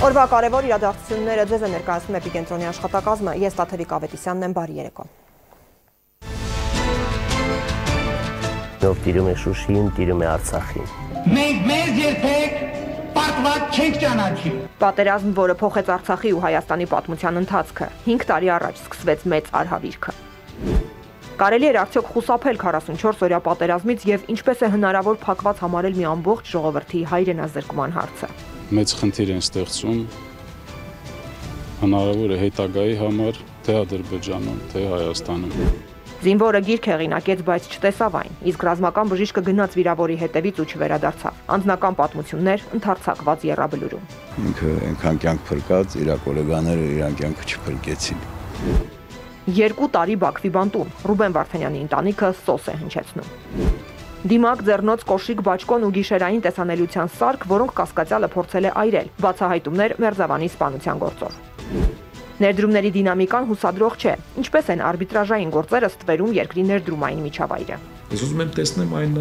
Օրվա կարևոր իրադարձությունները ձեզ է ներկայացնում Էպիկենտրոնի աշխատակազմը, ես Տաթևիկ Ավետիսյանն եմ, բարի երեկո։ Ով տիրում է Շուշիին, տիրում է Արցախին։ Մենք մեզ երբեք պարտված չենք ճանաչի։ Պատերազմ, որը փոխեց Արցախի ու Հայաստանի պատմության ընթացքը, 5 տարի առաջ սկսվեց մեծ արհավիրքը։ Կարելի էր արդյոք խուսափել 44 օրյա պատերազմից եւ ինչպես է հնարավոր փակված համարել մի ամբողջ ժողովրդի հայրենազրկման հարցը։ Մեծ խնդիր են ստեղծում հնարավոր է հետագայի համար թե Ադրբեջանում, թե Հայաստանում։ Զինվորը գիրք հեղինակեց, բայց չտեսավ այն, իսկ ռազմական բժիշկը գնաց վիրավորի հետևից ու չվերադարձավ։ Անձնական պատմություններ ընդարձակված եռաբլուրում։ Ինքը այնքան կյանք փրկած, իր գոլեգաները իրան կյանքը չփրկեցին։ 2 տարի Բաքվի բանտում Ռուբեն Վարդանյանի ընտանիքը սոս է հնչեցնում։ Դիմակ, ձեռնոց, կոշիկ, բաճկոն ու գիշերային տեսանելիության սարք, որոնք Կասկածյալը փորձել է այրել, բացահայտումներ Մերձավանի սպանության գործով։ Ներդրումների դինամիկան հուսադրող չէ, ինչպես են արբիտրաժային գործերը ստվերում երկրի ներդրումային միջավայրը։ Ես ուզում եմ տեսնեմ այն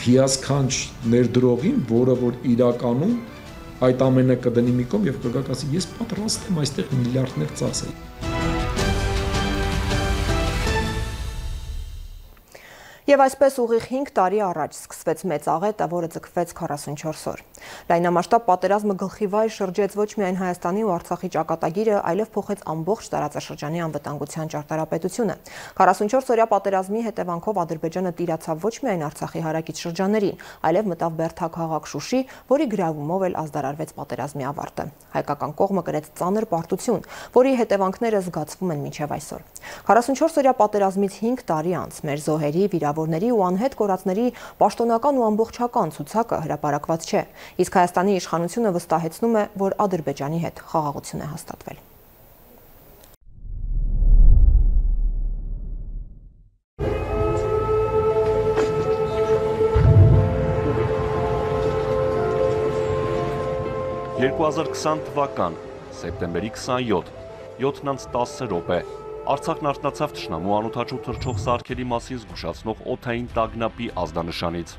հիասքանչ ներդրողին, որը որ իրականում այդ ամենը կդնի մի կողմ եւ կգա ասի ես պատրաստ եմ այստեղ միլիարդներ ծախսել։ Եվ այսպես ուղիղ 5 տարի առաջ սկսվեց մեծ աղետը, որը ձգվեց 44 օր։ Լայնամասշտաբ պատերազմը գլխիվայր շրջեց ոչ միայն Հայաստանի ու Արցախի ճակատագիրը, այլև փոխեց ամբողջ տարածաշրջանի անվտանգության ճարտարապետությունը։ 44 օրյա պատերազմի հետևանքով Ադրբեջանը տիրացավ ոչ միայն Արցախի հարակից շրջաներին, այլև մտավ բերդաքաղաք Շուշի, որի գրավումով էլ ազդարարվեց պատերազմի ավարտը։ Հայկական կողմը կրեց ծանր պարտություն, որի հետևանքները զգացվում են մինչև այսօր։ 44 օրյա պատերազմից 5 տարի անց մեր զոհերի, վիրավորների ու անհետ կորածների պաշտոնական ու ամբողջական ցուցակը հրապարակված չէ, իսկ Հայաստանի իշխանությունը վստահեցնում է, որ Ադրբեջանի հետ խաղաղություն է հաստատվել։ թվական, սեպտեմբերի 27, 7:10 րոպե, Արցախն արթնացավ թշնամու անօդաչու թռչող սարքերի մասին զգուշացնող օդային տագնապի ազդանշանից։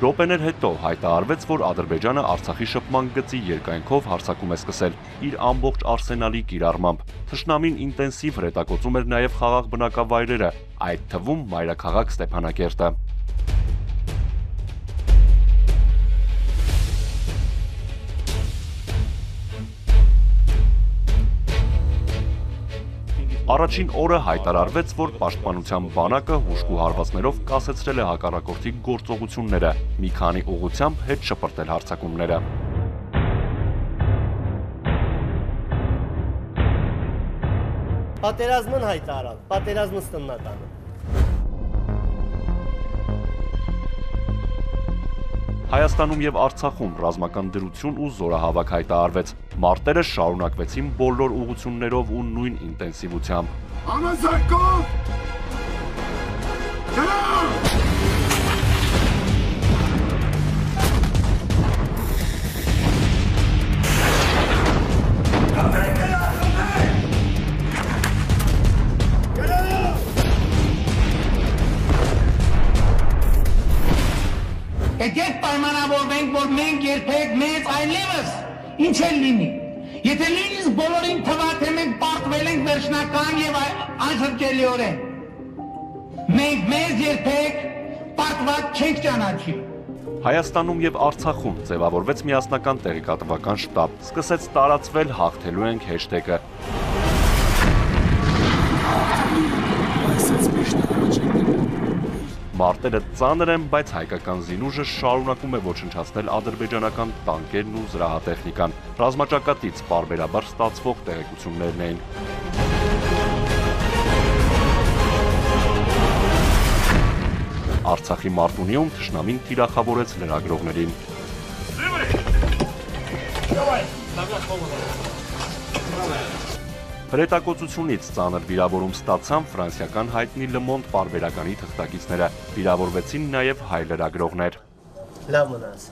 Րոպեներ հետո հայտարարվեց, որ Ադրբեջանը Արցախի շփման գծի երկայնքով հարձակում է սկսել իր ամբողջ արսենալի կիրառմամբ։ Թշնամին ինտենսիվ հրետակոծում էր նաև խաղաղ բնակավայրերը, այդ թվում մայրաքաղաք Ստեփանակերտը։ Առաջին օրը հայտարարվեց, որ պաշտպանության բանակը հուժկու հարվածներով կասեցրել է հակառակորդի գործողությունները, մի քանի ուղղությամբ հետ շպրտել հարձակումները։ Պատերազմն հայտարարավ, պատերազմը ստնատանը։ Հայաստանում եւ Արցախում ռազմական դրություն ու զորահավաք հայտարարվեց։ Մարտերը շարունակվեցին բոլոր ուղղություններով ու նույն ինտենսիվությամբ։ Համազարկով! Եկեք պայմանավորվենք, որ մենք երբեք մեզ այլևս ինչ էլ լինի։ Եթե նույնիսկ բոլորին թվա, թե մենք պարտվել ենք վերջնական եւ անշրջելիորեն։ Մենք մեզ երբեք պարտված չենք ճանաչի։ Հայաստանում եւ Արցախում ձևավորվեց միասնական տեղեկատվական շտաբ։ Սկսեց տարածվել հաղթելու ենք հեշթեգը։ Մարտերը ծանր են, բայց հայկական զինուժը շարունակում է ոչնչացնել ադրբեջանական տանկերն ու զրահատեխնիկան։ Ռազմաճակատից պարբերաբար ստացվող տեղեկություններն էին։ Արցախի Մարտունիում թշնամին թիրախավորեց լրագրողներին։ Հրետակոծությունից ծանր վիրավորում ստացան ֆրանսիական հայտնի Le Monde պարբերականի թղթակիցները, վիրավորվեցին նաև հայ լրագրողներ։ Լավ մնաս։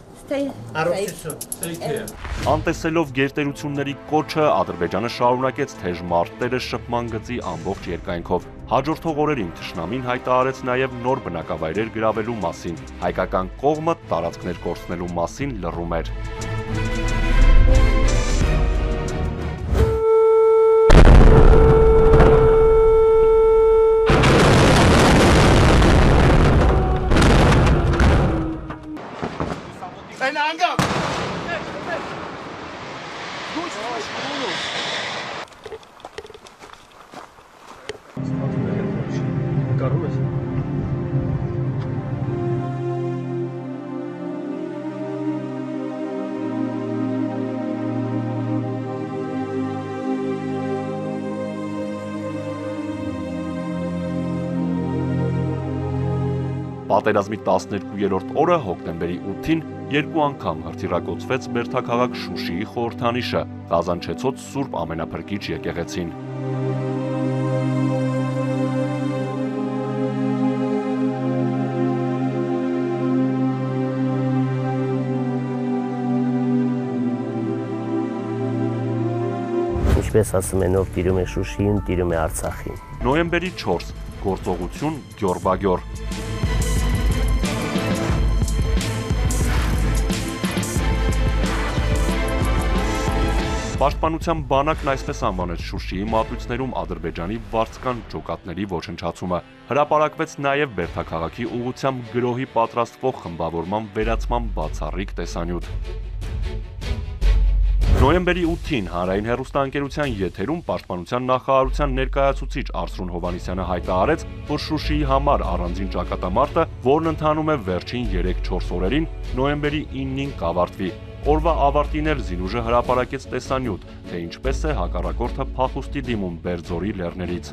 Առողջություն։ Անտեսելով գերտերությունների կոչը, Ադրբեջանը շարունակեց թեժ մարտերը շփման գծի ամբողջ երկայնքով։ Հաջորդող օրերին թշնամին հայտարարեց նաև նոր բնակավայրեր գրավելու մասին։ Հայկական կողմը տարածքներ կորցնելու մասին լռում էր։ Պատերազմի 12-րդ օրը հոկտեմբերի 8-ին երկու անգամ հրթիռակոծվեց բերդաքաղաք Շուշիի խորհրդանիշը, Ղազանչեցոց Սուրբ Ամենափրկիչ եկեղեցին։ Ինչպես ասում են, ով տիրում է Շուշիին, տիրում է Արցախին։ Նոյեմբերի 4 գործողություն Գյորբագյոր։ Պաշտպանության բանակն այսպես անվանեց Շուշիի մատույցներում Ադրբեջանի վարձկան ջոկատների ոչնչացումը։ Հրապարակվեց նաև Բերդաքաղաքի ուղղությամբ գրոհի պատրաստվող խմբավորման վերացման բացառիկ տեսանյութ։ Նոյեմբերի 8-ին հանրային հեռուստաընկերության եթերում Պաշտպանության նախարարության ներկայացուցիչ Արսրուն Հովհաննիսյանը հայտարարեց, որ Շուշիի համար առանձին ճակատամարտը, որն ընթանում է վերջին 3-4 օրերին, նոյեմբերի 9-ին կավարտվի։ Օրվա ավարտին էլ Զինուժը հրապարակեց տեսանյութ, թե ինչպես է հակառակորդը փախուստի դիմում Բերձորի լեռներից։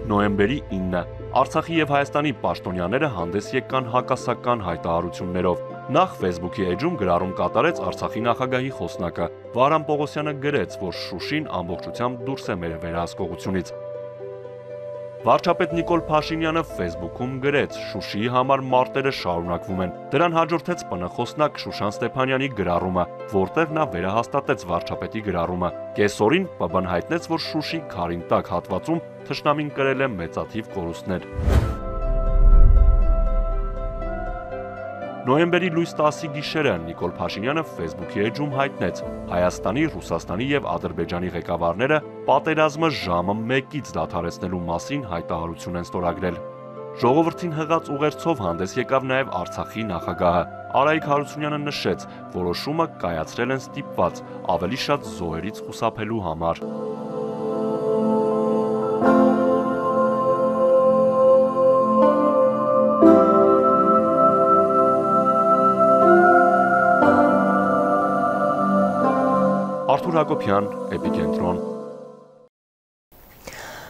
Նոյեմբերի 9-ը Արցախի եւ Հայաստանի պաշտոնյաները հանդես եկան հակասական հայտարարություններով։ Նախ Facebook-ի էջում գրառում կատարեց Արցախի նախագահի խոսնակը։ Վարան Պողոսյանը գրեց, որ Շուշին ամբողջությամբ դուրս է մեր վերահսկողությունից։ Վարչապետ Նիկոլ Փաշինյանը Facebook-ում գրեց. Շուշիի համար մարտերը շարունակվում են։ Դրան հաջորդեց ՊՆ խոսնակ Շուշան Ստեփանյանի գրառումը, որտեղ նա վերահաստատեց վարչապետի գրառումը։ Կեսօրին ՊԲ-ն հայտնեց, որ Շուշի Քարինտակ հատվածում թշնամին կրել է մեծաթիվ կորուստներ։ Նոյեմբերի լույս 10-ի գիշերը Նիկոլ Փաշինյանը Facebook-ի էջում հայտնեց. Հայաստանի, Ռուսաստանի եւ Ադրբեջանի ղեկավարները պատերազմը ժամը 1-ից դադարեցնելու մասին հայտարարություն են ստորագրել։ Ժողովրդին հղած ուղերձով հանդես եկավ նաեւ Արցախի նախագահը։ Արայիկ Հարությունյանը նշեց, որոշումը կայացրել են ստիպված ավելի շատ զոհերից խուսափելու համար։ Արթուր Հակոբյան, Էպիկենտրոն։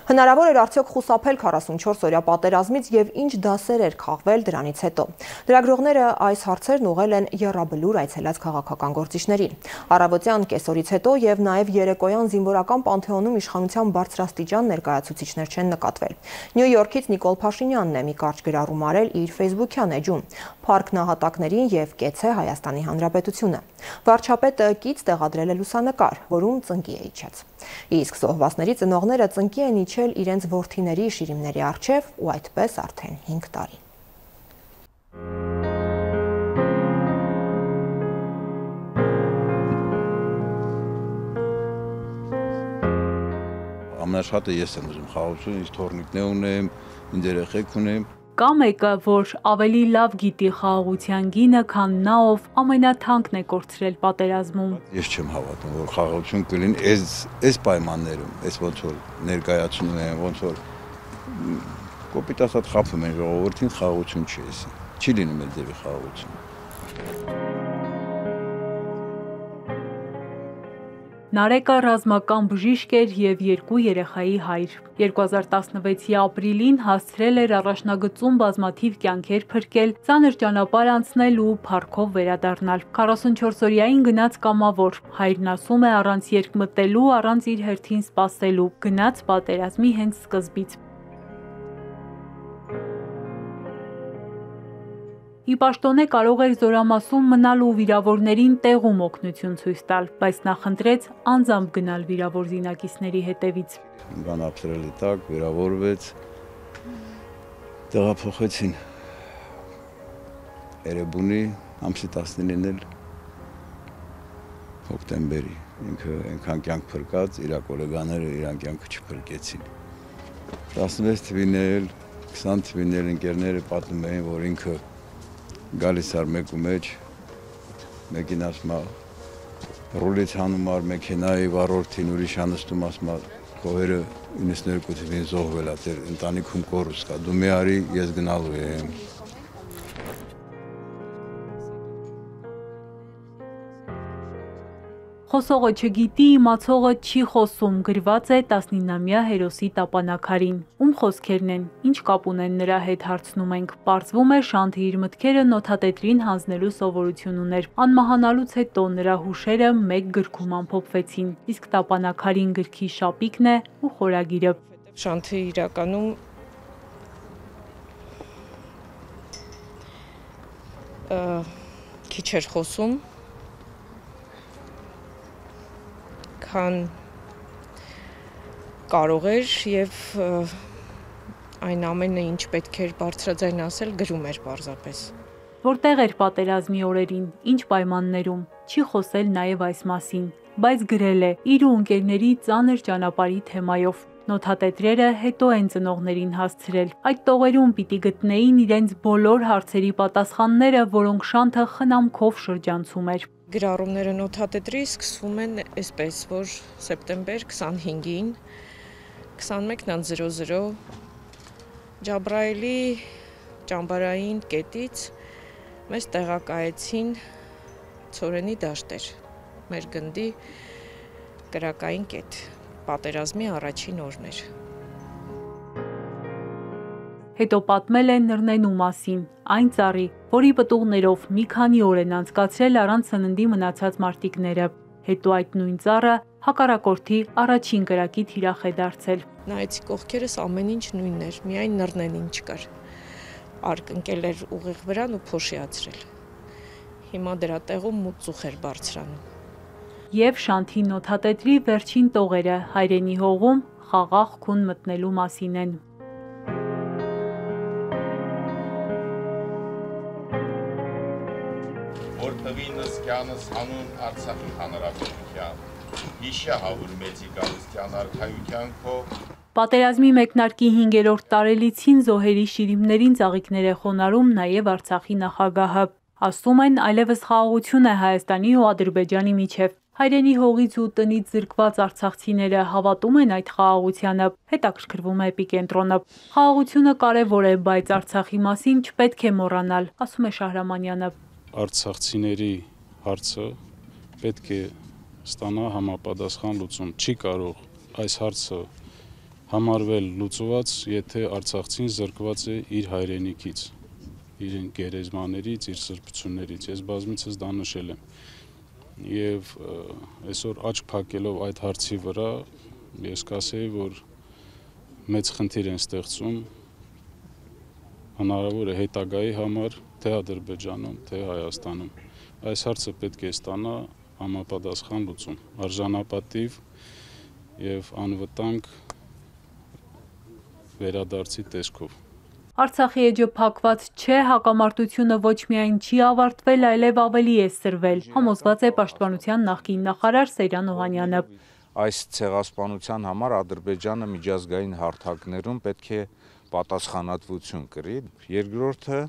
Հնարավոր էր արդյոք խուսափել 44-օրյա պատերազմից եւ ինչ դասեր էր քաղվել դրանից հետո։ Լրագրողները այս հարցերն ուղղել են Եռաբլուր այցելած քաղաքական գործիչներին։ Առավոտյան կեսօրից հետո եւ նաեւ երեկոյան զինվորական պանթեոնում իշխանության բարձրաստիճան ներկայացուցիչներ չեն նկատվել։ Նյու Յորքից Նիկոլ Փաշինյանն է մի կարճ գրառում արել իր Facebook-յան էջում. Փառք նահատակներին եւ կեցե Հայաստանի Հանրապետությունը։ Վարչապետը կից տեղադրել է լուսանկար, որում ծնկի է իջած։ Իսկ զոհվածների ծնողները ծնկի են իջել իրենց որդիների շիրիմների առջև ու այդպես արդեն 5 տարի։ Ամենաշատը ես եմ ուզում խաղաղություն, ինձ թորնիկներ ունեմ, ինձ երեխեք ունեմ։ Կա մեկը, որ ավելի լավ գիտի խաղաղության գինը, քան նա, ով ամենաթանկն է կորցրել պատերազմում։ Ես չեմ հավատում, որ խաղաղություն կլինի այս պայմաններում, այս ոնց որ ներկայացնում են, ոնց որ կոպիտ ասած խափում են ժողովրդին, խաղաղություն չի էսի։ Չի լինում այդ ձևի խաղաղություն։ Նարեկը ռազմական բժիշկ էր եւ 2 երեխայի հայր։ 2016-ի ապրիլին հասցրել էր առաջնագծում բազմաթիվ կյանքեր փրկել, ծանր ճանապարհ անցնել ու փառքով վերադառնալ։ 44-օրյային գնաց կամավոր։ Հայրն ասում է առանց երկմտելու, առանց իր հերթին սպասելու, գնաց պատերազմի հենց սկզբից։ Ի պաշտոնե կարող էր զորամասում մնալ ու վիրավորներին տեղում օգնություն ցույց տալ, բայց նա խնդրեց անձամբ գնալ վիրավոր զինակիցների հետևից։ Բան ապրել տակ, վիրավորվեց, տեղափոխեցին Էրեբունի, ամսի 19-ին էլ հոկտեմբերի, ինքը այնքան կյանք փրկած, իր գոլեգաները իրան կյանքը չփրկեցին։ 16 թվին էլ, 20 թվին էլ ընկերները պատմում էին, որ ինքը գալիս էր մեկու մեջ, մեկին ասում է ռուլից հանում էր մեքենայի վարորդին, ուրիշ անստում ասում է խոհերը 92 թվին զոհվել է, ձեր ընտանիքում կորուս կա, դու մի արի, ես գնալու եմ։ Խոսողը չգիտի, իմացողը չի խոսում, գրված է 19-ամյա հերոսի տապանակարին։ Ում խոսքերն են, ինչ կապ ունեն նրա հետ հարցնում ենք։ Պարզվում է Շանթը իր մտքերը նոթատետրին հանձնելու սովորություն ուներ։ Անմահանալուց հետո նրա հուշերը մեկ գրքում ամփոփվեցին, իսկ տապանակարին գրքի շապիկն է ու խորագիրը։ Շանթը իրականում քիչ էր խոսում, քան կարող էր եւ այն ամենը, ինչ պետք էր բարձրաձայն ասել, գրում էր պարզապես։ Որտեղ էր պատերազմի օրերին, ինչ պայմաններում, չի խոսել նաեւ այս մասին, բայց գրել է իր ու ընկերների ծանր ճանապարհի թեմայով։ Նոթատետրերը հետո են ծնողներին հասցրել։ Այդ տողերում պիտի գտնեին իրենց բոլոր հարցերի պատասխանները, որոնք Շանթը խնամքով շրջանցում էր։ Գրառումները նոթատետրի սկսվում են այսպես, որ սեպտեմբեր 25-ին 21:00 Ջաբրայելի ճամբարային կետից մեզ տեղակայեցին Ցորենի դաշտեր, մեր գնդի կրակային կետ, պատերազմի առաջին օրներ։ Հետո պատմել է Նռնենու մասին, այն ծառի, որի պտուղներով մի քանի օր են անցկացրել առանց սննդի մնացած մարտիկները։ Հետո այդ նույն ծառը հակառակորդի առաջին կրակի թիրախ է դարձել։ Նայեցի կողքերս ամեն ինչ նույնն էր, միայն Նռնենին չկար։ Արկ ընկել էր ուղիղ վրան ու փոշիացրել։ Հիմա դրա տեղում մութ ծուխ էր բարձրանում։ Եվ Շանթի նոթատետրի վերջին տողերը հայրենի հողում խաղաղ քուն մտնելու մասին են։ Որպևինս կյանս հանուն Արցախի հանրապետության, հիշյա հավուր մեծի գալստյան արքայության քո։ Պատերազմի մեկնարկի 5-րդ տարելիցին զոհերի շիրիմներին ծաղիկներ է խոնարհում նաև Արցախի նախագահը։ Ասում են, այլևս խաղաղություն է Հայաստանի ու Ադրբեջանի միջև։ Հայրենի հողից ու տնից զրկված արցախցիները հավատում են այդ խաղաղությանը, հետաքրքրվում է Էպիկենտրոնը։ Խաղաղությունը կարևոր է, բայց Արցախի մասին չպետք է մոռանալ, ասում է Շահրամանյանը։ Արցախցիների հարցը պետք է ստանա համապատասխան լուծում։ Չի կարող այս հարցը համարվել լուծված, եթե արցախցին զրկված է իր հայրենիքից, իր գերեզմաներից, իր սրբություններից։ Ես բազմիցս դա նշել եմ։ Եվ այսօր աչք փակելով այդ հարցի վրա, ես կասեի, որ մեծ խնդիր են ստեղծում հնարավոր է հետագայի համար թե Ադրբեջանում, թե Հայաստանում։ Այս հարցը պետք է ստանա համապատասխան լուծում, արժանապատիվ եւ անվտանգ վերադարձի տեսքով։ Արցախի էջը փակված չէ, հակամարտությունը ոչ միայն չի ավարտվել, այլև ավելի է սրվել, համոզված է Պաշտպանության նախկին նախարար Սեյրան Օհանյանը։ Այս ցեղասպանության համար Ադրբեջանը միջազգային հարթակներում պետք է պատասխանատվություն կրի։ Երկրորդը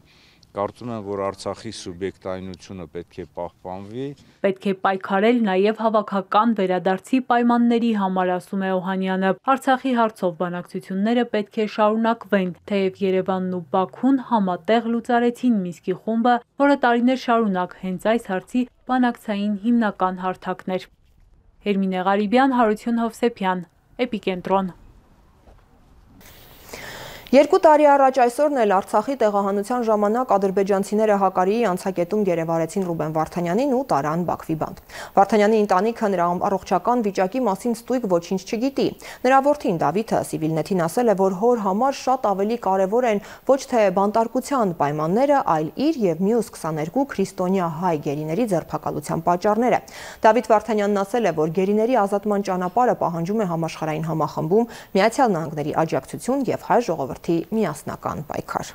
կարծում եմ, որ Արցախի սուբյեկտայնությունը պետք է պահպանվի։ Պետք է պայքարել նաև հավաքական վերադարձի պայմանների համար, ասում է Օհանյանը։ Արցախի հարցով բանակցությունները պետք է շարունակվեն, թեև Երևանն ու Բաքուն համատեղ լուծարեցին Մինսկի խումբը, որը տարիներ շարունակ հենց այս հարցի բանակցային հիմնական հարթակն էր։ Հերմինե Ղարիբյան, Հարություն Հովսեփյան, Էպիկենտրոն։ 2 տարի առաջ այսօրն էլ Արցախի տեղահանության ժամանակ ադրբեջանցիները Հակարիի անցակետում գերեվարեցին Ռուբեն Վարդանյանին ու տարան Բաքվի բանտ։ Վարդանյանի ընտանիքը նրա առողջական վիճակի մասին ստույգ ոչինչ չգիտի։ Նրա որդին Դավիթը Civilnet-ին ասել է, որ հոր համար շատ ավելի կարևոր են ոչ թե բանտարկության պայմանները, այլ իր եւ մյուս 22 քրիստոնյա հայ գերիների ձերբակալության պատճառները։ Դավիթ Վարդանյանն ասել է, որ գերիների ազատման ճանապարհը պահանջում է համաշխարհային համախմբում, Միացյալ Նահանգների աջակցություն եւ հայ ժողովրդի միասնական պայքար։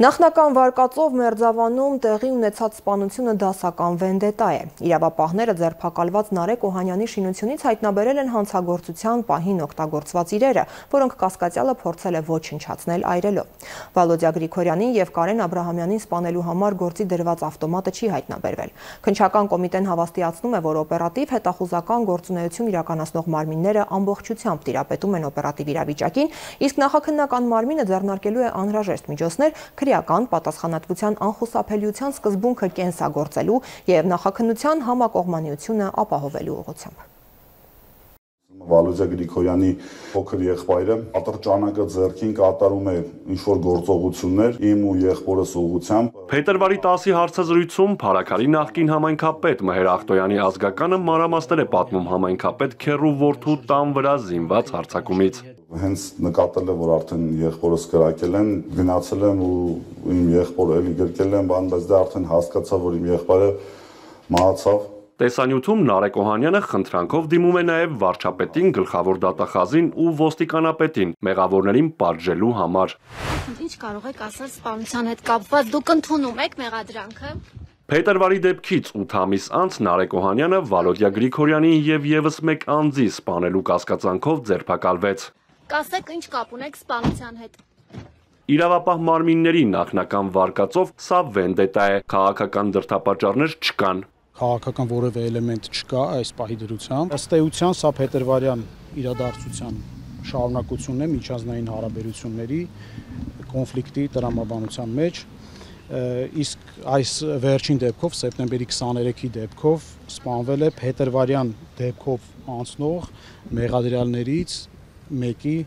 Նախնական վարկածով Մերձավանում տեղի ունեցած սպանությունը դասական վենդետա է։ Իրավապահները ձերբակալված Նարեկ Օհանյանի շինությունից հայտնաբերել են հանցագործության պահին օգտագործված իրերը, որոնք կասկածյալը փորձել է ոչնչացնել այրելով։ Վալոդյա Գրիգորյանին եւ Կարեն Աբրահամյանին սպանելու համար գործի դրված ավտոմատը չի հայտնաբերվել։ Քննչական կոմիտեն հավաստիացնում է, որ օպերատիվ հետախուզական գործունեություն իրականացնող մարմինները ամբողջությամբ տիրապետում են օպերատիվ իրավիճակին, իսկ նախաքննական մարմինը ձեռնարկելու է անհրաժեշտ միջոցներ քրեական պատասխանատվության անխուսափելիության սկզբունքը կենսագործելու եւ նախաքննության համակողմանիությունը ապահովելու ուղղությամբ։ Վալոդյա Գրիգորյանի փոքր եղբայրը ատրճանակը ձեռքին կատարում է ինչ-որ գործողություններ իմ ու եղբորս ուղղությամբ։ Փետրվարի 10-ի հարցազրույցում Փարաքարի նախկին համայնքապետ Մհեր Ախտոյանի ազգականը մանրամասներ է պատմում համայնքապետ Քեռու որդու տան վրա զինված հարձակումից։ Հենց նկատել է, որ արդեն եղբորս կրակել են, գնացել եմ ու իմ եղբորը էլի գրկել եմ, բայց դա արդեն հասկացա, որ իմ եղբայրը մահացավ։ Տեսանյութում Նարեկ Օհանյանը խնդրանքով դիմում է նաև վարչապետին, գլխավոր դատախազին ու ոստիկանապետին մեղավորներին պատժելու համար։ Ինչ կարող եք ասել սպանության հետ կապված, դուք ընդունում եք մեղադրանքը։ Փետրվարի դեպքից 8 ամիս անց Նարեկ Օհանյանը Վալոդյա Գրիգորյանին եւ եւս մեկ անձի սպանելու կասկածանքով ձերբակալվեց։ Կասեք, ինչ կապ ունեք սպանության հետ։ Իրավապահ մարմինների նախնական վարկածով սա վենդետա է, քաղաքական դրդապատճառներ չկան։ Քաղաքական որևէ էլեմենտ չկա այս պահի դրությամբ։ Ըստ էության սա փետրվարյան իրադարձության շարունակությունն է միջազգային հարաբերությունների կոնֆլիկտի տրամաբանության մեջ, իսկ այս վերջին դեպքով սեպտեմբերի 23-ի դեպքով սպանվել է փետրվարյան դեպքով անցնող մեղադրյալներից մեկի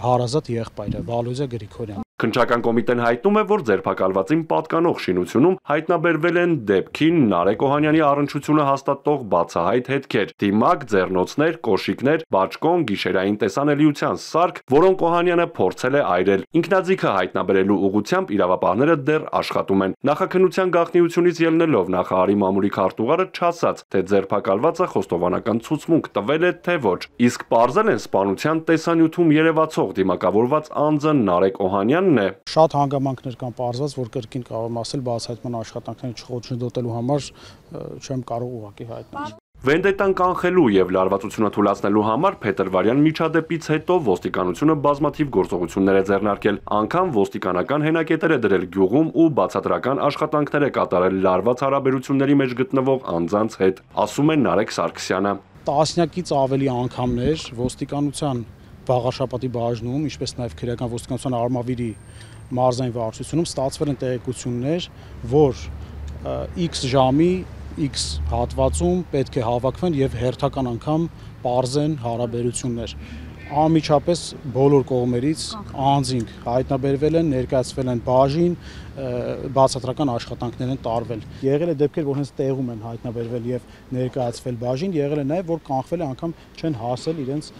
հարազատ եղբայրը Վալոդյա Գրիգորյանը։ Քննչական կոմիտեն հայտնում է, որ ձերբակալվածին պատկանող շինությունում հայտնաբերվել են դեպքին Նարեկ Օհանյանի առնչությունը հաստատող բացահայտ հետքեր, դիմակ, ձեռնոցներ, կոշիկներ, բաճկոն, գիշերային տեսանելիության սարք, որոնք Օհանյանը փորձել է այրել։ Ինքնաձիգը հայտնաբերելու ուղղությամբ իրավապահները դեռ աշխատում են։ Նախաքննության գաղտնիությունից ելնելով նախարարի մամուլի քարտուղարը չասաց, թե ձերբակալվածը խոստովանական ցուցմունք տվել է, թե ոչ։ Իսկ պարզել են սպանության տեսանյութում երևացող դիմակավորված անձը Նարեկ Օհանյանն է։ Շատ հանգամանքներ կան պարզված, որ կրկին կարող եմ ասել, բացահայտման աշխատանքները չխոչընդոտելու համար չեմ կարող ուղղակի հայտնել։ Վենդետան կանխելու եւ լարվածությունը թույլատնելու համար փետրվարյան միջադեպից հետո ոստիկանությունը բազմաթիվ գործողություններ է ձեռնարկել, անգամ ոստիկանական հենակետեր է դրել գյուղում ու բացատրական աշխատանքներ է կատարել լարված հարաբերությունների մեջ գտնվող անձանց հետ, ասում է Նարեկ Սարգսյանը։ Տասնյակից ավելի անգամներ ոստիկանության Բաղարշապատի բաժնում, ինչպես նաև քրեական ոստիկանության Արմավիրի մարզային վարչությունում ստացվել են տեղեկություններ, որ X ժամի X հատվածում պետք է հավաքվեն եւ հերթական անգամ պարզեն հարաբերություններ։ Անմիջապես բոլոր կողմերից անձինք հայտնաբերվել են, ներկայացվել են բաժին, բացատրական աշխատանքներ են տարվել։ Եղել է դեպքեր, որ հենց տեղում են հայտնաբերվել եւ ներկայացվել բաժին, եղել է նաեւ, որ կանխվել է անգամ չեն հասել իրենց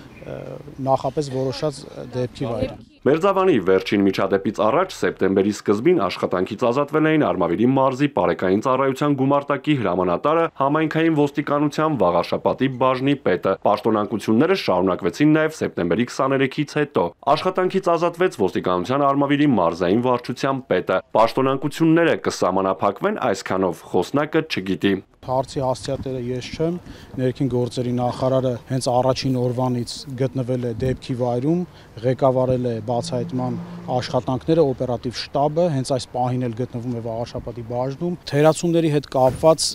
նախապես որոշած դեպքի վայրը։ Մերձավանի վերջին միջադեպից առաջ սեպտեմբերի սկզբին աշխատանքից ազատվել էին Արմավիրի մարզի Պարեկային ծառայության գումարտակի հրամանատարը, համայնքային ոստիկանության Վաղարշապատի բաժնի պետը։ Պաշտոնակությունները շարունակվեցին նաև սեպտեմբերի 23-ից հետո։ Աշխատանքից ազատվեց ոստիկանության Արմավիրի մարզային վարչության պետը։ Պաշտոնակությունները կսահմանափակվեն այսքանով, խոսնակը չգիտի։ Հարցի հասցեատերը ես չեմ, ներքին գործերի նախարարը հենց առաջին օրվանից գտնվել է դեպքի վայրում, ղեկավարել է բացահայտման աշխատանքները, օպերատիվ շտաբը, հենց այս պահին էլ գտնվում է Վաղարշապատի բաժնում։ Թերացումների հետ կապված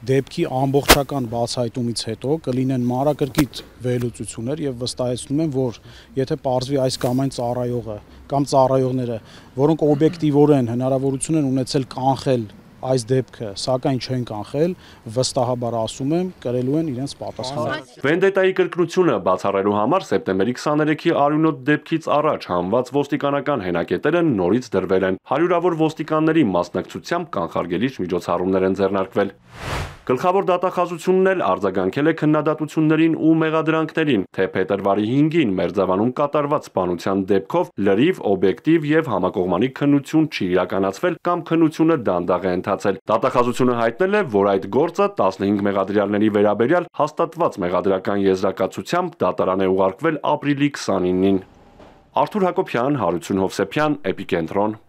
դեպքի ամբողջական բացահայտումից հետո կլինեն մանրակրկիտ վերլուծություններ եւ վստահեցնում եմ, որ եթե պարզվի այս կամ այն ծառայողը կամ ծառայողները, որոնք օբյեկտիվորեն հնարավորություն են ունեցել կանխել այս դեպքը, սակայն չեն կանխել, վստահաբար ասում եմ, կրելու են իրենց պատասխանը։ Վենդետայի կրկնությունը բացառելու համար սեպտեմբերի 23-ի արյունոտ դեպքից առաջ հանված ոստիկանական հենակետերը նորից դրվել են։ Հարյուրավոր ոստիկանների մասնակցությամբ կանխարգելիչ միջոցառումներ են ձեռնարկվել։ Գլխավոր դատախազությունն էլ արձագանքել է քննադատություններին ու մեղադրանքներին, թե փետրվարի 5-ին Մերձավանում կատարված սպանության դեպքով լրիվ, օբյեկտիվ եւ համակողմանի քննություն չի իրականացվել կամ քննությունը դանդաղ է ընթացել։ Դատախազությունը հայտնել է, որ այդ գործը 15 մեղադրյալների վերաբերյալ հաստատված մեղադրական եզրակացությամբ դատարան է ուղարկվել ապրիլի 29-ին։ Արթուր Հակոբյան, Հարություն Հովսեփյան, Էպիկենտրոն։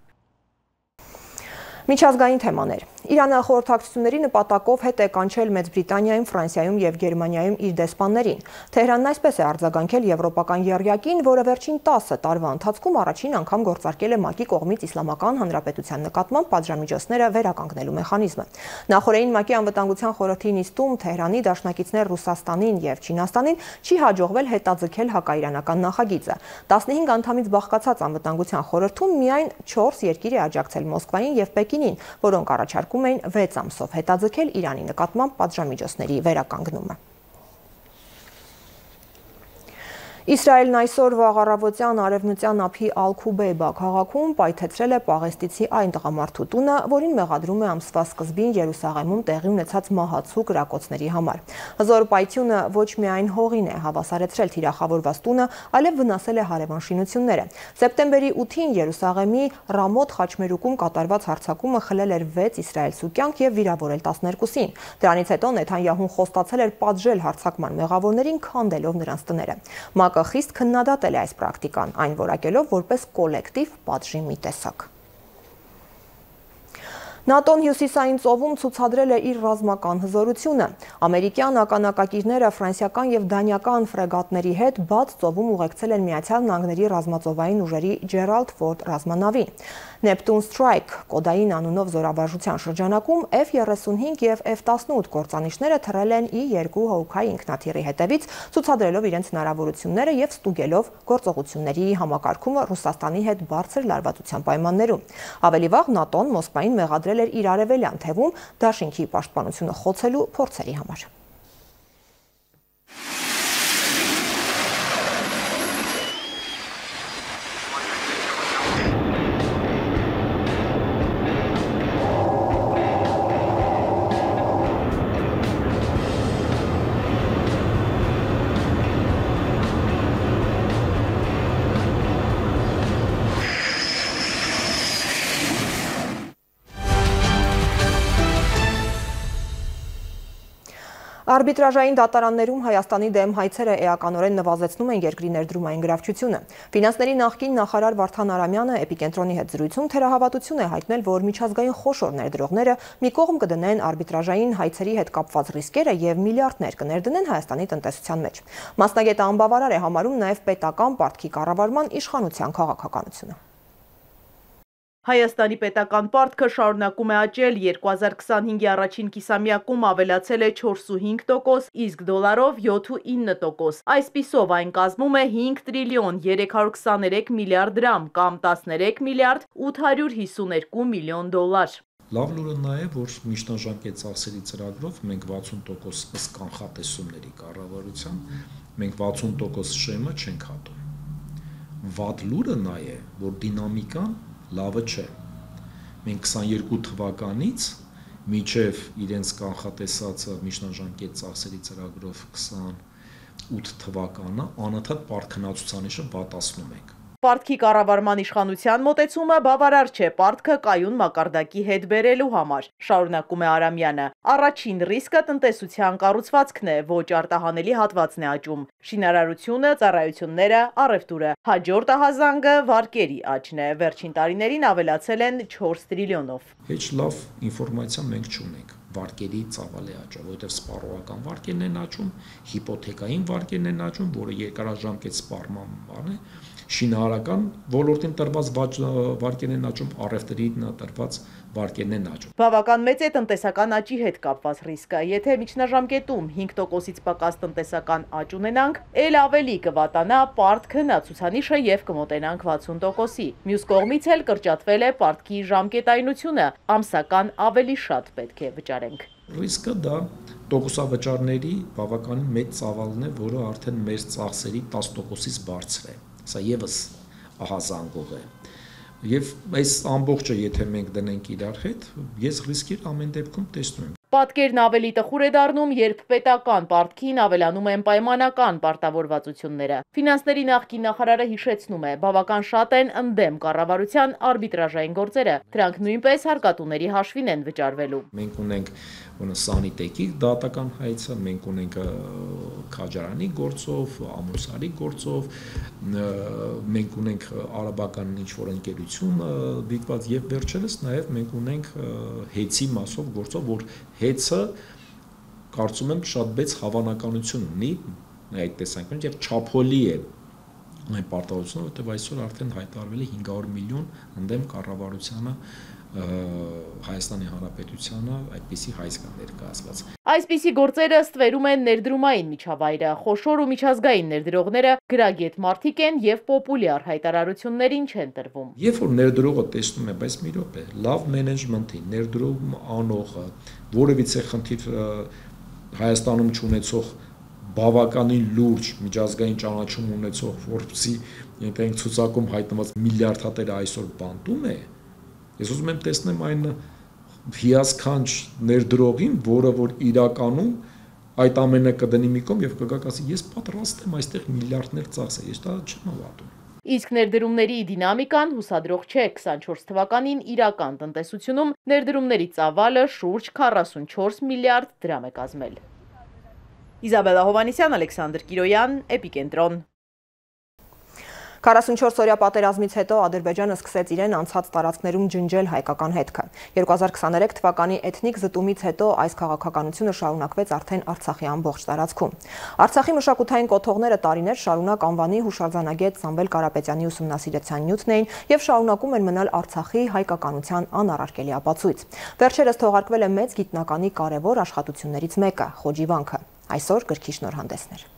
Միջազգային թեմաներ։ Իրանը խորհրդակցությունների նպատակով հետ է կանչել Մեծ Բրիտանիայում, Ֆրանսիայում եւ Գերմանիայում իր դեսպաններին։ Թեհրանն այսպես է արձագանքել եվրոպական եռյակին, որը վերջին 10 տարվա ընթացքում առաջին անգամ գործարկել է ՄԱԿ-ի կողմից Իսլամական Հանրապետության նկատմամբ պատժամիջոցները վերականգնելու մեխանիզմը։ Նախորդին ՄԱԿ-ի անվտանգության խորհրդի նիստում Թեհրանի դաշնակիցներ Ռուսաստանին եւ Չինաստանին չի հաջողվել հետաձգել հակաիրանական նախագիծը։ 15 անդամից բաղկացած անվտանգության խորհրդում միայն 4 երկիր է աջակցել Մոսկվային եւ Պեկինին, որոնք առաջարկում էին 6 ամսով հետաձգել Իրանի նկատմամբ պատժամիջոցների վերականգնումը։ Իսրայելն այսօր վաղ առավոտյան արևմտյան ափի Ալ-Քուբեյբա քաղաքում պայթեցրել է պաղեստինցի այն տղամարդու տունը, որին մեղադրում է ամսվա սկզբին Երուսաղեմում տեղի ունեցած մահացու կրակոցների համար։ Հզոր պայթյունը ոչ միայն հողին է հավասարեցրել թիրախավորված տունը, այլև վնասել է հարևան շինությունները։ Սեպտեմբերի 8-ին Երուսաղեմի Ռամոթ խաչմերուկում կատարված հարձակումը խլել էր 6 իսրայելցու կյանք եւ վիրավորել 12-ին։ Դրանից հետո Նեթանյահուն խոստացել էր պատժել հարձակման մեղավորներին, քանդելով նրանց տները։ ՄԱԿ-ը խիստ քննադատել է այս պրակտիկան, այն որակելով որպես կոլեկտիվ պատժի մի տեսակ։ ՆԱՏՕ-ն Հյուսիսային ծովում ցուցադրել է իր ռազմական հզորությունը։ Ամերիկյան ականակակիրները ֆրանսիական եւ դանիական ֆրեգատների հետ բաց ծովում ուղեկցել են Միացյալ Նահանգների ռազմածովային ուժերի Ջերալդ Ֆորդ ռազմանավին։ Neptune Strike կոդային անունով զորավարժության շրջանակում F-35 եւ F-18 կործանիչները թռել են I-2 հողուքային ինքնաթիռի հետևից, ցուցադրելով իրենց հնարավորությունները եւ ստուգելով գործողությունների համակարգումը Ռուսաստանի հետ բարձր լարվածության պայմաններում։ Ավելի վաղ ՆԱՏՕ-ն Մոսկվային մեղադրել էր իր արևելյան թևում դաշինքի պաշտպանությունը խոցելու փորձերի համար։ Արբիտրաժային դատարաններում Հայաստանի դեմ հայցերը էականորեն նվազեցնում են երկրի ներդրումային գրավչությունը։ Ֆինանսների նախկին նախարար Վարդան Արամյանը Էպիկենտրոնի հետ զրույցում թերահավատություն է հայտնել, որ միջազգային խոշոր ներդրողները մի կողմ կդնեն արբիտրաժային հայցերի հետ կապված ռիսկերը եւ միլիարդներ կներդնեն Հայաստանի տնտեսության մեջ։ Մասնագետը անբավարար է համարում նաեւ պետական պարտքի կառավարման իշխանության քաղաքականությունը։ Հայաստանի պետական պարտքը շարունակում է աճել, 2025-ի առաջին կիսամյակում ավելացել է 4.5%, իսկ դոլարով 7.9%։ Այսպիսով այն կազմում է 5 տրիլիոն 323 միլիարդ դրամ կամ 13 միլիարդ 852 միլիոն դոլար։ Լավ լուրը նա է, որ միջնաժամկետ ծախսերի ծրագրով մենք 60% ըստ կանխատեսումների կառավարության, մենք 60% շեմը չենք հատում։ Վատ լուրը նա է, որ դինամիկան լավը չէ։ Մենք 22 թվականից մինչև իրենց կանխատեսածը միջնաժամկետ ծախսերի ծրագրով 28 թվականը անընդհատ պարտքնացուցանիշը վատացնում ենք։ Պարտքի կառավարման իշխանության մոտեցումը բավարար չէ պարտքը կայուն մակարդակի հետ բերելու համար, շարունակում է Արամյանը։ Առաջին ռիսկը տնտեսության կառուցվածքն է, ոչ արտահանելի հատվածն է աճում։ Շինարարությունը, ծառայությունները, առևտուրը։ Հաջորդ ահազանգը վարկերի աճն է։ Վերջին տարիներին ավելացել են 4 տրիլիոնով։ Հեչ լավ ինֆորմացիա մենք չունենք։ Վարկերի ծավալ է աճում, որովհետև սպառողական վարկերն են աճում, հիպոթեկային վարկերն են աճում, որը երկարաժամկետ սպառման բան է, շինարարական ոլորտին տրված վարկերն են աճում, առևտրին տրված վարկերն են աճում։ Բավական մեծ է տնտեսական աճի հետ կապված ռիսկը։ Եթե միջնաժամկետում 5%-ից պակաս տնտեսական աճ ունենանք, ել ավելի կվատանա պարտքը հնացուցանիշը եւ կմոտենանք 60%-ի։ Մյուս կողմից էլ կրճատվել է պարտքի ժամկետայնությունը, ամսական ավելի շատ պետք է վճարենք։ Ռիսկը դա տոկոսավճարների բավականին մեծ ծավալն է, որը արդեն մեր ծախսերի 10%-ից բարձր է։ Սա եւս ահազանգող է։ Եվ այս ամբողջը եթե մենք դնենք իրար հետ, ես ռիսկեր ամեն դեպքում տեսնում եմ։ Պատկերն ավելի տխուր է դառնում, երբ պետական պարտքին ավելանում են պայմանական պարտավորվածությունները։ Ֆինանսների նախկին նախարարը հիշեցնում է, բավական շատ են ընդդեմ կառավարության արբիտրաժային գործերը, դրանք նույնպես հարկատուների հաշվին են վճարվելու։ Մենք ունենք Սանիտեկի դատական հայցը, մենք ունենք Քաջարանի գործով, Ամուսարի գործով, մենք ունենք արաբական ինչ-որ ընկերություն դիտված եւ վերջերս նաեւ մենք ունենք հեծի մասով գործով, որ հեծը կարծում եմ շատ մեծ հավանականություն ունի այդ տեսանկյունից եւ չափոլի է այն պարտավորությունը, որտեղ այսօր արդեն հայտարարվել է 500 միլիոն ընդդեմ կառավարությանը Հայաստանի Հանրապետությանը այդպիսի հայց կա ներկայացված։ Այսպիսի գործերը ստվերում են ներդրումային միջավայրը, խոշոր ու միջազգային ներդրողները գրագետ մարդիկ են եւ պոպուլյար հայտարարություններին չեն տրվում։ Երբ որ ներդրողը տեսնում է, բայց մի րոպե, լավ մենեջմենթի, ներդրում անողը, որևիցե խնդիր Հայաստանում չունեցող բավականին լուրջ միջազգային ճանաչում ունեցող Forbes-ի ենթային ցուցակում հայտնված միլիարդատերը այսօր բանտում է։ Ես ուզում եմ տեսնեմ այն հիասքանչ ներդրողին, որը որ իրականում այդ ամենը կդնի մի կողմ եւ կգա ասի ես պատրաստ եմ այստեղ միլիարդներ ծախսել, ես դա չեմ հավատում։ Իսկ ներդրումների դինամիկան հուսադրող չէ 24 թվականին իրական տնտեսությունում ներդրումների ծավալը շուրջ 44 միլիարդ դրամ է կազմել։ Իզաբելա Հովանեսյան, Ալեքսանդր Կիրոյան, Էպիկենտրոն։ 44-օրյա պատերազմից հետո Ադրբեջանը սկսեց իրեն անցած տարածքներում ջնջել հայկական հետքը։ 2023 թվականի էթնիկ զտումից հետո այս քաղաքականությունը շարունակվեց արդեն Արցախի ամբողջ տարածքում։ Արցախի մշակութային կոթողները տարիներ շարունակ անվանի հուշարձանագետ Սամվել Կարապետյանի ուսումնասիրության նյութն էին եւ շարունակում են մնալ Արցախի հայկականության անառարկելի ապացույց։ Վերջերս թողարկվել է մեծ գիտնականի կարևոր աշխատություններից մեկը՝ Խոջիվանքը։ Այսօր գրքի շնորհանդեսներ։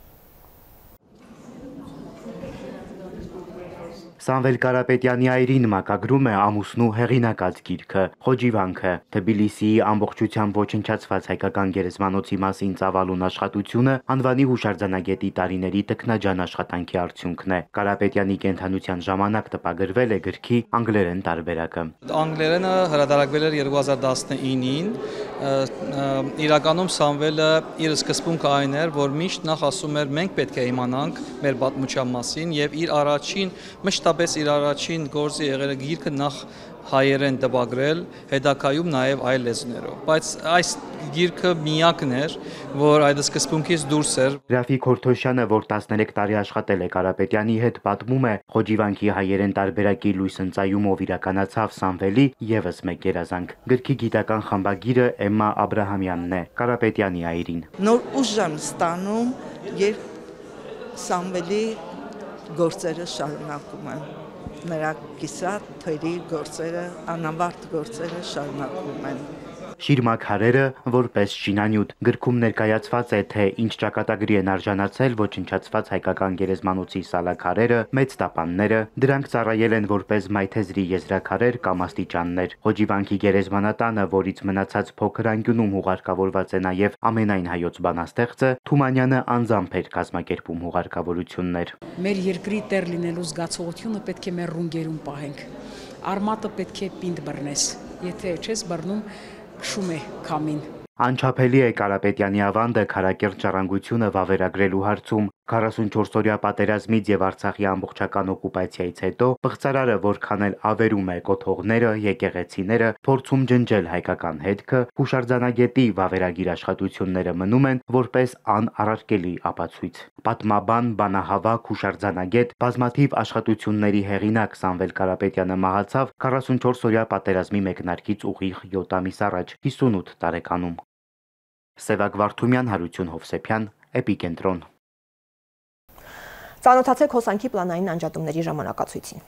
Սամվել Կարապետյանի այրին մակագրում է ամուսնու հեղինակած գիրքը Խոջիվանքը, Թբիլիսիի ամբողջությամբ ոչնչացված հայկական գերեզմանոցի մասին ծավալուն աշխատությունը անվանի հուշարձանագետի տարիների տքնաջան աշխատանքի արդյունքն է։ Կարապետյանի կենդանության ժամանակ տպագրվել է գրքի անգլերեն տարբերակը։ Անգլերենը հրատարակվել էր 2019-ին, իրականում Սամվելը իր սկզբունքը այն էր, որ միշտ նախ ասում էր մենք պետք է իմանանք մեր պատմության մասին եւ իր առաջին գործի եղել է գիրքը նախ հայերեն տպագրել, հետագայում նաև այլ լեզուներով, բայց այս գիրքը միակն էր, որ այդ սկզբունքից դուրս էր։ Ռաֆիկ Հորթոշյանը, որ 13 տարի աշխատել է Կարապետյանի հետ, պատմում է Խոջիվանքի հայերեն տարբերակի լույս ընծայումով իրականացավ Սամվելի եւս մեկ երազանք։ Գրքի գիտական խմբագիրը Էմմա Աբրահամյանն է, Կարապետյանի այրին։ Նոր ուժ եմ ստանում, երբ Սամվելի գործերը շարունակում են, նրա կիսատ թերի գործերը, անավարտ գործերը շարունակում են։ Շիրմաքարերը որպես շինանյութ գրքում ներկայացված է, թե ինչ ճակատագրի են արժանացել ոչնչացված հայկական գերեզմանոցի սալաքարերը, մեծ տապանները, դրանք ծառայել են որպես մայթեզրի եզրաքարեր կամ աստիճաններ։ Խոջիվանքի գերեզմանատանը, որից մնացած փոքր անկյունում հուղարկավորված է նաև ամենայն հայոց բանաստեղծը, Թումանյանը անձամբ էր կազմակերպում հուղարկավորություններ։ Մեր երկրի տեր լինելու զգացողությունը պետք է մեր ռունգերում պահենք։ Արմատը պետք է պինդ բռնես, եթե չես բռնում քշում է քամին։ Անչափելի է Կարապետյանի ավանդը քարակերտ ժառանգությունը վավերագրելու հարցում։ 44-օրյա պատերազմից եւ Արցախի ամբողջական օկուպացիայից հետո բղծարարը որքան էլ ավերում է կոթողները, եկեղեցիները, փորձում ջնջել հայկական հետքը, հուշարձանագետի վավերագիր աշխատությունները մնում են որպես անառարկելի ապացույց։ Պատմաբան, բանահավաք, հուշարձանագետ, բազմաթիվ աշխատությունների հեղինակ Սամվել Կարապետյանը մահացավ 44-օրյա պատերազմի մեկնարկից ուղիղ 7 ամիս առաջ, 58 տարեկանում։ Սևակ Վարդումյան, Հարություն Հովսեփյան, Էպիկենտրոն։ Ծանոթացեք հոսանքի պլանային անջատումների ժամանակացույցին։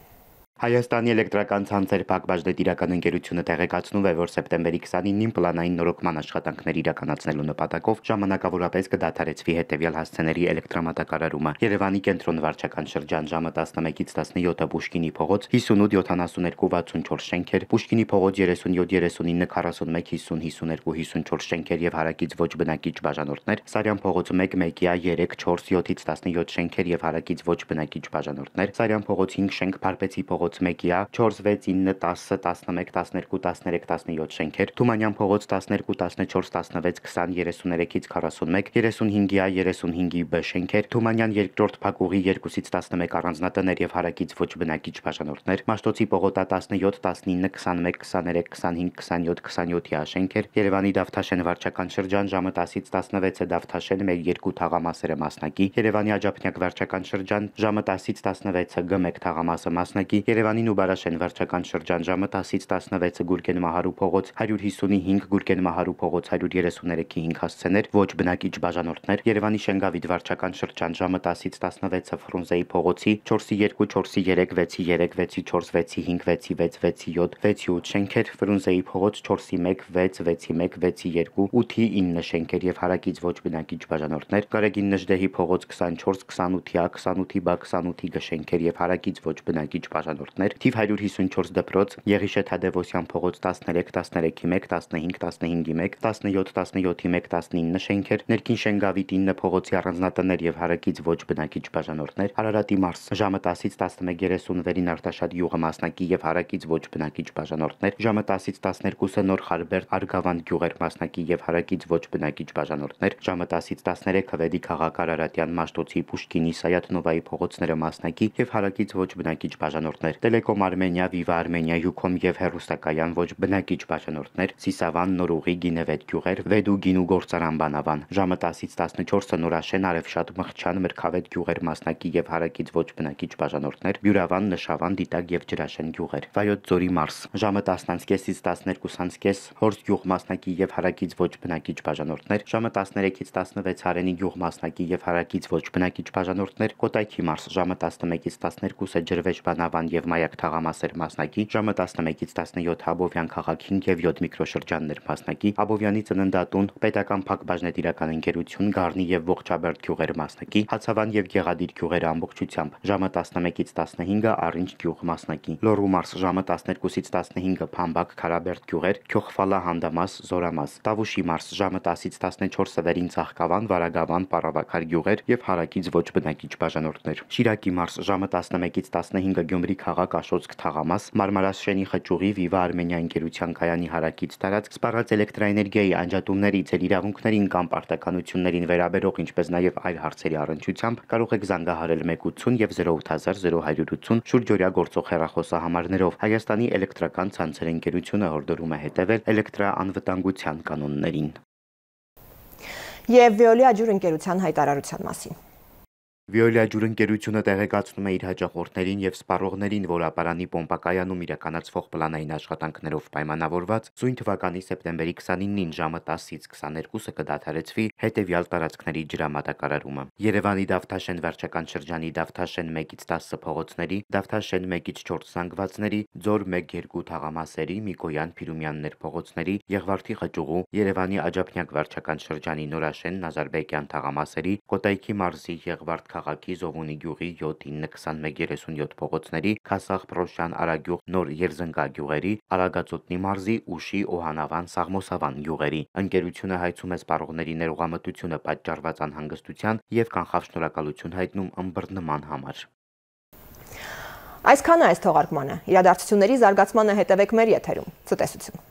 Հայաստանի էլեկտրական ցանցեր ՓԱԿ բաժնետիրական ընկերությունը տեղեկացնում է, որ սեպտեմբերի 29-ին պլանային նորոգման աշխատանքներ իրականացնելու նպատակով ժամանակավորապես կդադարեցվի հետևյալ հասցեների էլեկտրամատակարարումը։ Երևանի կենտրոն վարչական շրջան ժամը 11-ից 17-ը Պուշկինի փողոց 58-72-64 շենքեր, Պուշկինի փողոց 37-39 41 50 52 54 շենքեր եւ հարակից ոչ բնակիչ բաժանորդներ, Սարյան փողոց 1 1-յա 3 4 7-ից 17 շենքեր եւ հարակից ոչ բնակիչ բաժանորդներ, Սարյան փողոց 5 շենք, Փարպեցի փողոց փողոց 1-յա, 4, 6, 9, 10, 11, 12, 13, 17 շենքեր, Թումանյան փողոց 12, 14, 16, 20, 33-ից 41, 35-յա, 35-ի B շենքեր, Թումանյան երկրորդ փակուղի 2-ից 11 առանձնատներ եւ հարակից ոչ բնակիչ բաժանորդներ, Մաշտոցի պողոտա 17, 19, 21, 23, 25, 27, 27-յա շենքեր, Երևանի Դավթաշեն վարչական շրջան ժամը 10-ից 16-ը Դավթաշեն 1-2 թաղամասերը մասնակի, Երևանի Աջափնյակ վարչական շրջան ժամը 10-ից 16-ը G1 թաղամասը մասնակի, Երևանի Նուբարաշեն վարչական շրջան ժամը 10-ից 16-ը Գուրգեն Մահարու փողոց 155, Գուրգեն Մահարու փողոց 133-ի 5 հասցեներ, ոչ բնակիչ բաժանորդներ, Երևանի Շենգավիթ վարչական շրջան ժամը 10-ից 16-ը Ֆրունզեի փողոցի 4-2, 4-3, 6-3, 6-4, 6-5, 6-6, 6-7, 6-8 շենքեր, Ֆրունզեի փողոց 4-1, 6-6-1, 6-2, 8-9 շենքեր եւ հարակից ոչ բնակիչ բաժանորդներ, Գարեգին Նժդեհի փողոց 24, 28-յա, 28-ի բա 28-ի գշենքեր եւ հարակից ոչ բնակիչ բաժանորդներ, թիվ 154 դպրոց, Եղիշե Թադևոսյան փողոց 13, 13-ի 1, 15, 15-ի 1, 17, 17-ի 1, 19 շենքեր, Ներքին Շենգավիթ 9 փողոցի առանձնատներ եւ հարակից ոչ բնակիչ բաժանորդներ, Արարատի Մարս ժամը 10-ից 11:30 Վերին Արտաշատ յուղը մասնակի եւ հարակից ոչ բնակիչ բաժանորդներ, ժամը 10-ից 12-ը Նոր Խարբերդ Արգավանդ գյուղեր մասնակի եւ հարակից ոչ բնակիչ բաժանորդներ, ժամը 10-ից 13-ը Վեդի քաղաք Արարատյան Մաշտոցի Պուշկինի Սայաթնովայի փողոցները մասնակի եւ հարակից ոչ բնակիչ բաժանորդներ, Տելեկոմ Արմենիա, Viva Armenia, Յուքոմ եւ Հերոստակայան ոչ բնակիչ բաժանորդներ, Սիսավան, Նորուղի, Գինևետ գյուղեր, Վեդու Գինու Գործարան Բանավան, ժամը 10-ից 14-ը Նորաշեն, Արևշատ, Մխչան, Մրգավետ գյուղեր մասնակի եւ հարակից ոչ բնակիչ բաժանորդներ, Բյուրավան, Նշավան, Դիտակ եւ Ջրաշեն գյուղեր, Վայոց ձորի Մարս, ժամը 10-ից 12-ից Հորս գյուղ մասնակի եւ հարակից ոչ բնակիչ բաժանորդներ, ժամը 13-ից 16 Հարենի գյուղ մասնակի եւ հարակից ոչ բնակիչ բաժանորդներ, Կոտայքի Մարս, ժամը 11-ից 12-ը Ջրվեժ Բանավան եւ Մայակ թաղամասեր մասնակի, ժամը 11-ից 17 Աբովյան քաղաք 5 եւ 7 միկրոշրջաններ մասնակի, Աբովյանի ծննդատուն, Պետական Փակ բաժնետիրական ընկերություն, Գառնի եւ Ողջաբերդ գյուղեր մասնակի, Հացավան եւ Գեղադիր գյուղերը ամբողջությամբ, ժամը 11-ից 15-ը Առինջ գյուղ մասնակի, Լոռու Մարս, ժամը 12-ից 15-ը Փամբակ Քարաբերդ գյուղեր, Քյոխվալա Հանդամաս, Զորամաս, Տավուշի Մարս, ժամը 10-ից 14-ը Վերին Ծաղկավան, Վարագավան, Պարավաքար գյուղեր եւ հարակից ոչ բնակիչ բաժանորդներ, Շիրակի Մարս, ժամը 11-ից 15-ը Գյումրի քաղաք Աշոցք թաղամաս, Մարմարաշենի Խճուղի Viva Armenia ընկերության կայանի հարակից տարածք, սպառած էլեկտրաէներգիայի անջատումների, ձեր իրավունքներին կամ պարտականություններին վերաբերող, ինչպես նաեւ այլ հարցերի առնչությամբ կարող եք զանգահարել 180 եւ 080 շուրջօրյա գործող հեռախոսահամարներով։ Հայաստանի էլեկտրական ցանցեր ընկերությունը հորդորում է հետևել էլեկտրաանվտանգության կանոններին։ Եվ Veolia ջուր ընկերության հայտարարության մասին։ Veolia ջուր ընկերությունը տեղեկացնում է իր հաճախորդներին եւ սպառողներին, որ ապարանի պոմպակայանում իրականացվող պլանային աշխատանքներով պայմանավորված սույն թվականի սեպտեմբերի 29-ին ժամը 10-ից 22-ը կդադարեցվի հետեւյալ տարածքների ջրամատակարարումը։ Երևանի Դավթաշեն վարչական շրջանի Դավթաշեն 1-ից 10 փողոցների, Դավթաշեն 1-ից 4 զանգվածների, Ձոր 1-2 թաղամասերի, Միկոյան Փիրումյաններ փողոցների, Եղվարդի Խճուղու, Երևանի Աջափնյակ վարչական շրջանի Նորաշեն, Նազարբեկյան թաղամասերի, Կոտայքի մարզի Եղվարդ քաղաքի Զովունի գյուղի 7, 9, 21, 37 փողոցների, Քասախ, Պրոշյան, Արագյուղ, Նոր Երզնկա գյուղերի, Արագածոտնի մարզի, Ուշի, Օհանավան, Սաղմոսավան գյուղերի։ Ընկերությունը հայցում է սպառողների ներողամտությունը պատճառված անհանգստության եւ կանխավ շնորհակալություն հայտնում ըմբռնման համար։ Այսքանը այս թողարկմանը։ Իրադարձությունների զարգացմանը հետևեք մեր եթերում։ Ցտեսություն։